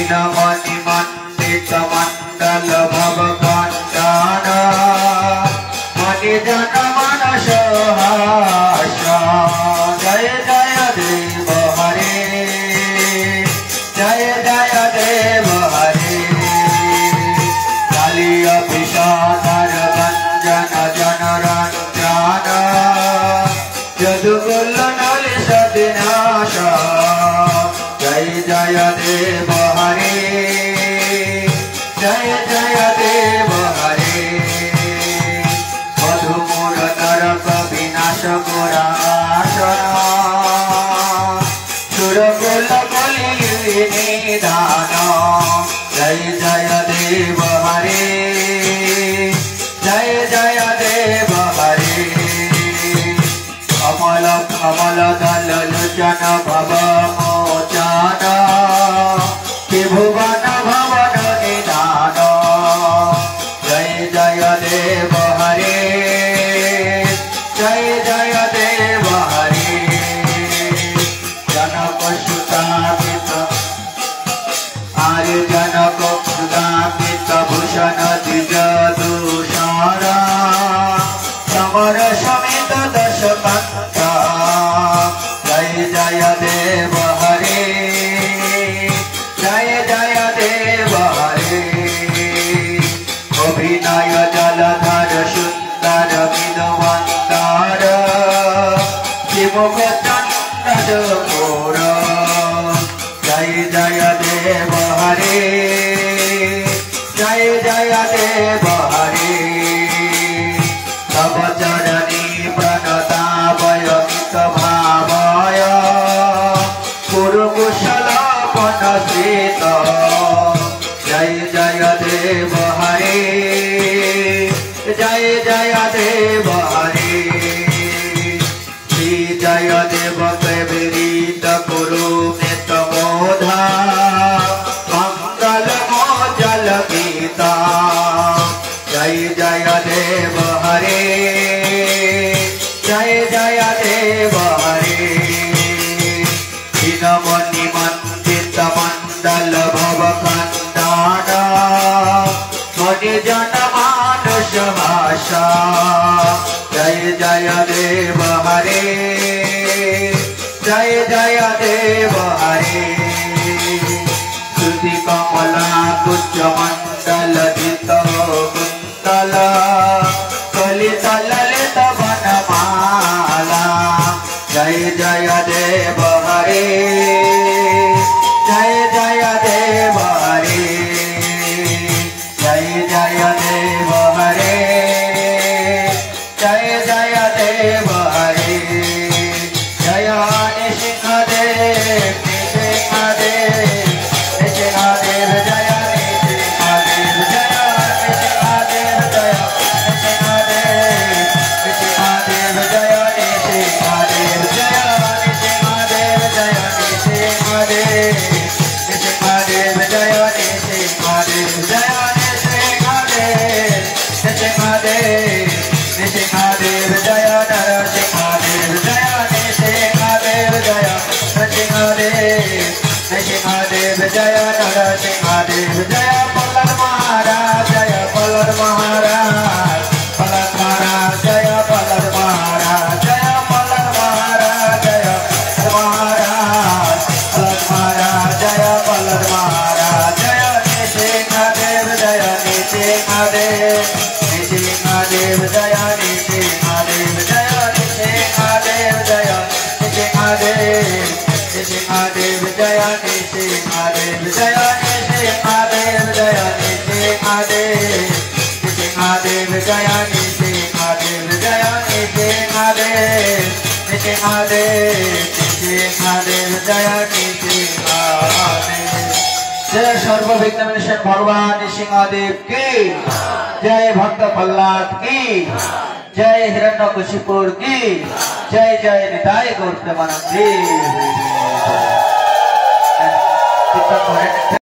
नीलमणि मंडित मंडल भव कंचन मणिजन मनस हास जय जय देव हरे जय जय देव हरे कालिय विषाधर गंजन जनरंजन यदुकुल नलिस विनाश जय जय देव हरे जय जय देव हरे मधुमूल नरक विनाश गोरासन सुरकुल कलि निधान जय जय देव हरे जय जय देव हरे कमल कमल दल लोचन भव मोचन त्रिभुवन भवन निधान जय जय देव हरे जय जय देव हरे जनक सुतापित आर्य जनक सुतापित भूषण द्विज दूषण समर समेत दश कंठ जय जय देव हरे जय जय देव हरे अभिनय जलधर सुंदर विद्वंदर शिवमुख चंद्र जय जय देव हरे जय जय देव हरे तव चरणी प्रणतावय मित भावय कुरु कुशल पनश्रित जय जय देव हरे जय जय देव हरे श्री जय देव कैवरीत कुरु नित मोधा मंगल मोचल गीता जय जय देव हरे जय जय देव हरे नीलमणि मंडित मंडल भव कंचन मणिजन मानस हास जय जय देव हरे जय जय देव हरे श्रुति कमला कुच मंडल जित कुंतल कलित ललित वनमाला जय जय देव हरे जय जय देव हरे जय जय देव हरे जय जय देव हरे जय नृसिंहदेव नृसिंहदेव नृसिंहदेव जय नृसिंहदेव जय नृसिंहदेव जय नृसिंहदेव नृसिंहदेव जय नृसिंहदेव जय नृसिंहदेव जय नृसिंहदेव नृसिंहदेव जय नृसिंहदेव जय नृसिंहदेव नृसिंहदेव जय नरसिंहदेव जय नृसिंहदेव जय नृसिंहदेव नृसिंहदेव जय नरसिंहदेव जय पल्लव महाराज जय पल्लव महाराज पल्लव महाराज जय पल्लव महाराज जय पल्लव महाराज जय महाराज पल्लव महाराज जय पल्लव महाराज जय नृसिंहदेव जय नृसिंहदेव नृसिंहदेव जय नृसिंहदेव जय नृसिंहदेव जय नृसिंहदेव नृसिंहदेव जय नृसिंहदेव जय नृसिंहदेव जय नृसिंहदेव नृसिंहदेव जय नृसिंहदेव जय नृसिंहदेव नृसिंहदेव नृसिंहदेव जय नृसिंहदेव जय सर्वविघ्न विनाशक भगवान नृसिंहदेव की जय भक्त प्रहलाद की जय हिरण्यकशिपुर की जय जय निताय गौर प्रेमानंद।